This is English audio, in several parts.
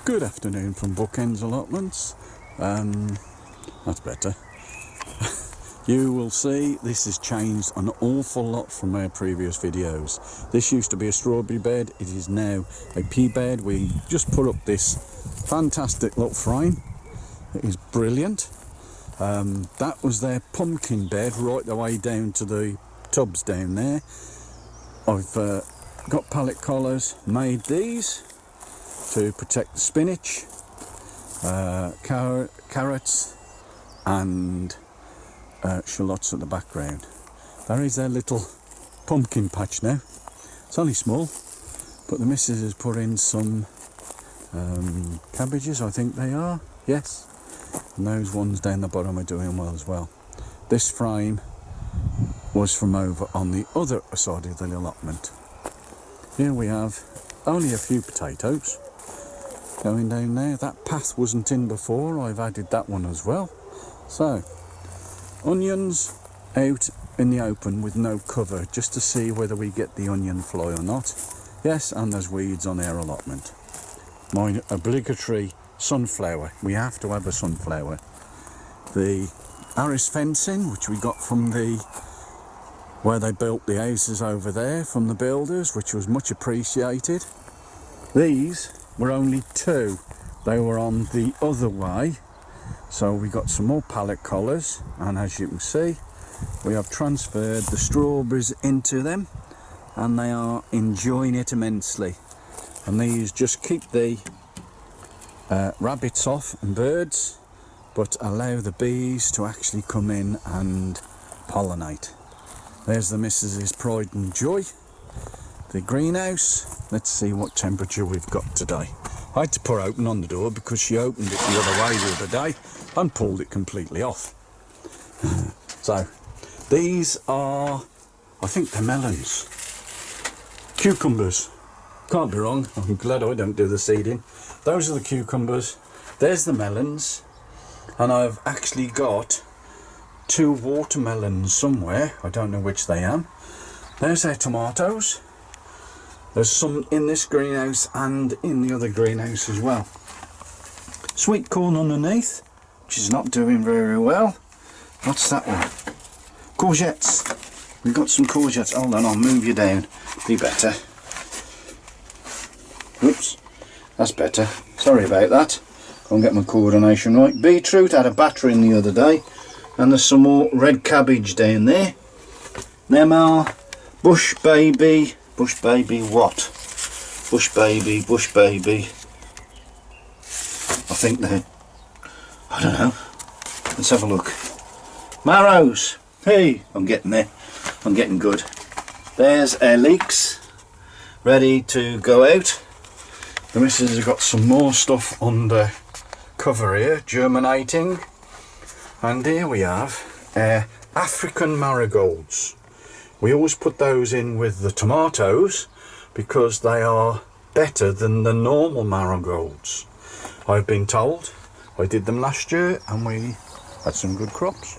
Good afternoon from Bookends Allotments. That's better. You will see this has changed an awful lot from our previous videos. This used to be a strawberry bed, it is now a pea bed. We just put up this fantastic little frame. It is brilliant. That was their pumpkin bed right the way down to the tubs down there. I've got pallet collars, made these to protect the spinach, carrots and shallots at the background. There is their little pumpkin patch now. It's only small, but the missus has put in some cabbages, I think they are, yes. And those ones down the bottom are doing well as well. This frame was from over on the other side of the allotment. Here we have only a few potatoes going down there. That path wasn't in before, I've added that one as well. So, onions out in the open with no cover, just to see whether we get the onion fly or not. Yes, and there's weeds on our allotment. My obligatory sunflower, we have to have a sunflower. The arris fencing, which we got from where they built the houses over there, from the builders, which was much appreciated. These were only 2, they were on the other way, so we got some more pallet collars, and as you can see we have transferred the strawberries into them and they are enjoying it immensely. And these just keep the rabbits off and birds, but allow the bees to actually come in and pollinate. There's the missus's pride and joy. The greenhouse, let's see what temperature we've got today. I had to put open on the door because she opened it the other way the other day and pulled it completely off. So, these are, I think they're melons. Cucumbers. Can't be wrong, I'm glad I don't do the seeding. Those are the cucumbers, there's the melons, and I've actually got 2 watermelons somewhere, I don't know which they am. There's their tomatoes. There's some in this greenhouse and in the other greenhouse as well. Sweet corn underneath, which is not doing very well. What's that one? Courgettes. We've got some courgettes. Hold on, I'll move you down. Be better. Oops, that's better. Sorry about that. Can't get my coordination right. Beetroot, had a batter in the other day. And there's some more red cabbage down there. Them are bush baby what? Bush baby. I think they're, I don't know. Let's have a look. Marrows. Hey, I'm getting there. I'm getting good. There's our leeks, ready to go out. The missus has got some more stuff under cover here, germinating. And here we have African marigolds. We always put those in with the tomatoes because they are better than the normal marigolds. I've been told. I did them last year and we had some good crops.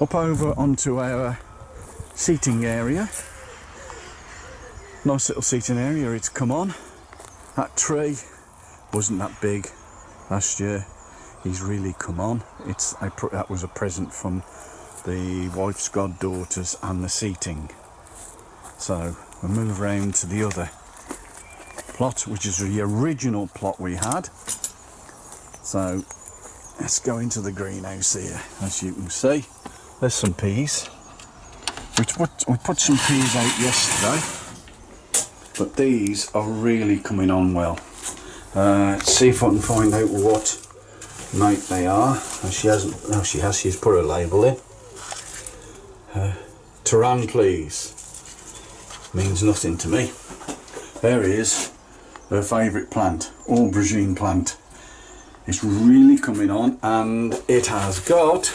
Up over onto our seating area. Nice little seating area it's come on. That tree wasn't that big last year. He's really come on. That was a present from the wife's goddaughters and the seating. So we'll move round to the other plot, which is the original plot we had. So let's go into the greenhouse here. As you can see, there's some peas. We put some peas out yesterday, but these are really coming on well. Let's see if I can find out what make they are. She's put a label in. Turan please means nothing to me. There is her favourite plant, aubergine plant. It's really coming on, and it has got,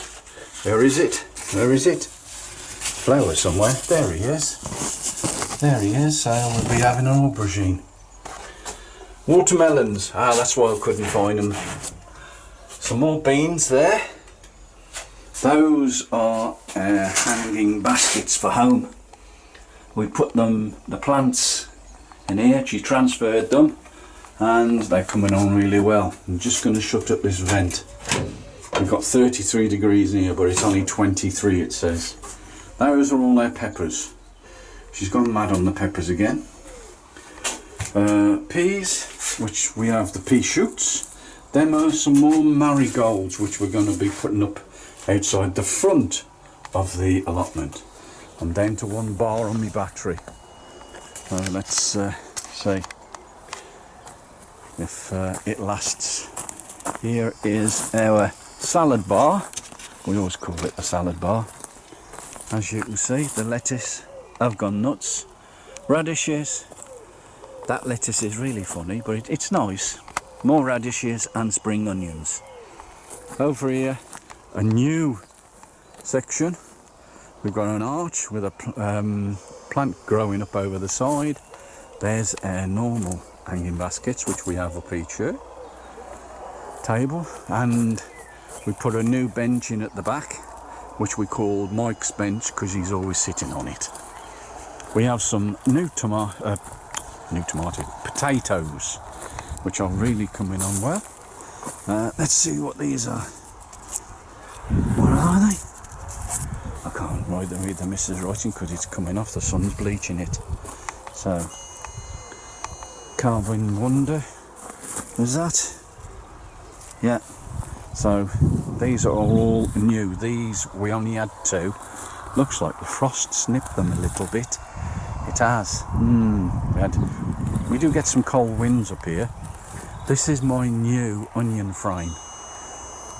where is it? Flower somewhere. There he is. So we'll be having an aubergine. Watermelons, that's why I couldn't find them. Some more beans there. Those are hanging baskets for home. We put the plants in here. She transferred them and they're coming on really well. I'm just going to shut up this vent. We've got 33 degrees in here, but it's only 23 it says. Those are all their peppers. She's gone mad on the peppers again. Peas, which we have the pea shoots. Them are some more marigolds which we're going to be putting up outside the front of the allotment. I'm down to 1 bar on my battery. Let's see if it lasts. Here is our salad bar. We always call it a salad bar. As you can see, the lettuce have gone nuts. Radishes. That lettuce is really funny, but it's nice. More radishes and spring onions. Over here, a new section. We've got an arch with a plant growing up over the side. There's our normal hanging baskets, which we have up each year. Table, and we put a new bench in at the back, which we call Mike's bench because he's always sitting on it. We have some new potatoes, which are really coming on well. Let's see what these are. What are they? I can't read the missus writing because it's coming off, the sun's bleaching it. So, Carving Wonder, is that? Yeah. So, these are all new. These, we only had 2. Looks like the frost snipped them a little bit. It has. We do get some cold winds up here. This is my new onion frame.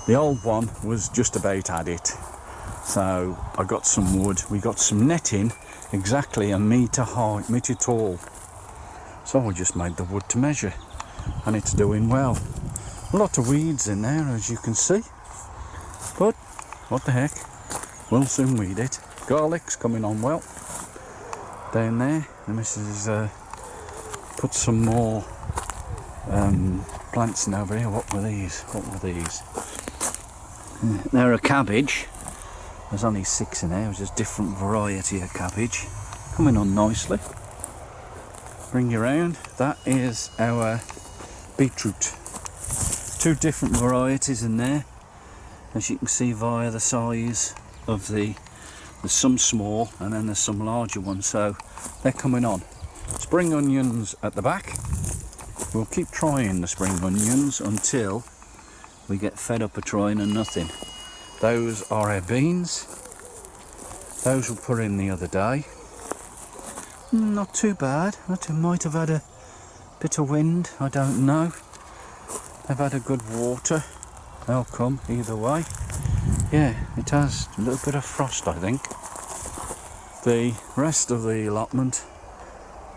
The old one was just about had it. So I got some wood. We got some netting, exactly a metre tall. So I just made the wood to measure, and it's doing well. A lot of weeds in there, as you can see. But what the heck? We'll soon weed it. Garlic's coming on well. Down there, the missus put some more plants in over here. What were these? They're a cabbage. There's only 6 in there. It's just different variety of cabbage. Coming on nicely. Bring you round. That is our beetroot. 2 different varieties in there. As you can see via the size of there's some small and then there's some larger ones, so they're coming on. Spring onions at the back. We'll keep trying the spring onions until we get fed up of trying and nothing. Those are our beans. Those we put in the other day. Not too bad. Might have had a bit of wind, I don't know. They've had a good water. They'll come either way. Yeah, it has a little bit of frost, I think. The rest of the allotment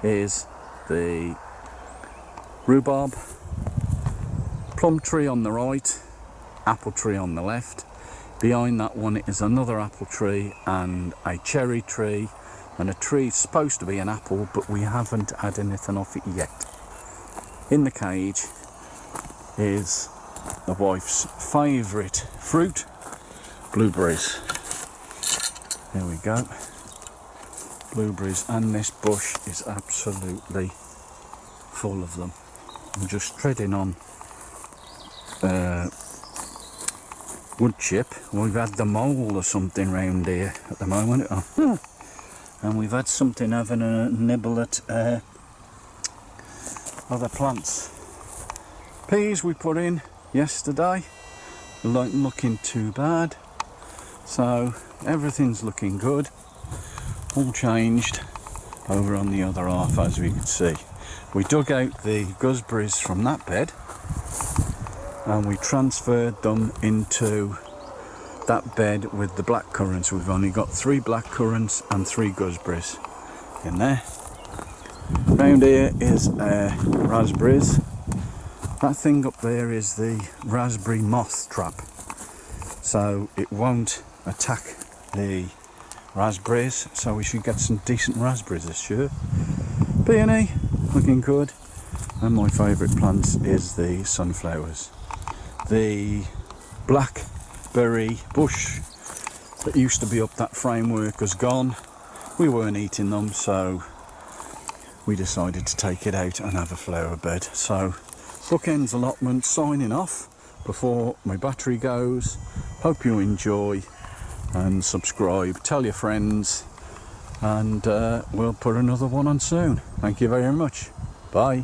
is the rhubarb, plum tree on the right, apple tree on the left. Behind that one is another apple tree and a cherry tree, and a tree supposed to be an apple, but we haven't had anything off it yet. In the cage is the wife's favourite fruit, blueberries. There we go. Blueberries, and this bush is absolutely full of them. I'm just treading on wood chip. We've had the mole or something round here at the moment. And we've had something having a nibble at other plants. Peas we put in yesterday, not looking too bad. So everything's looking good. All changed over on the other half, as we can see. We dug out the gooseberries from that bed and we transferred them into that bed with the black currants. We've only got 3 black currants and 3 gooseberries in there. Round here is raspberries. That thing up there is the raspberry moth trap, so it won't attack the raspberries, so we should get some decent raspberries this year. Peony, looking good. And my favourite plants is the sunflowers. The blackberry bush that used to be up that framework has gone. We weren't eating them, so we decided to take it out and have a flower bed. So Bookends Allotment signing off before my battery goes. Hope you enjoy and subscribe, tell your friends, and we'll put another one on soon. Thank you very much. Bye.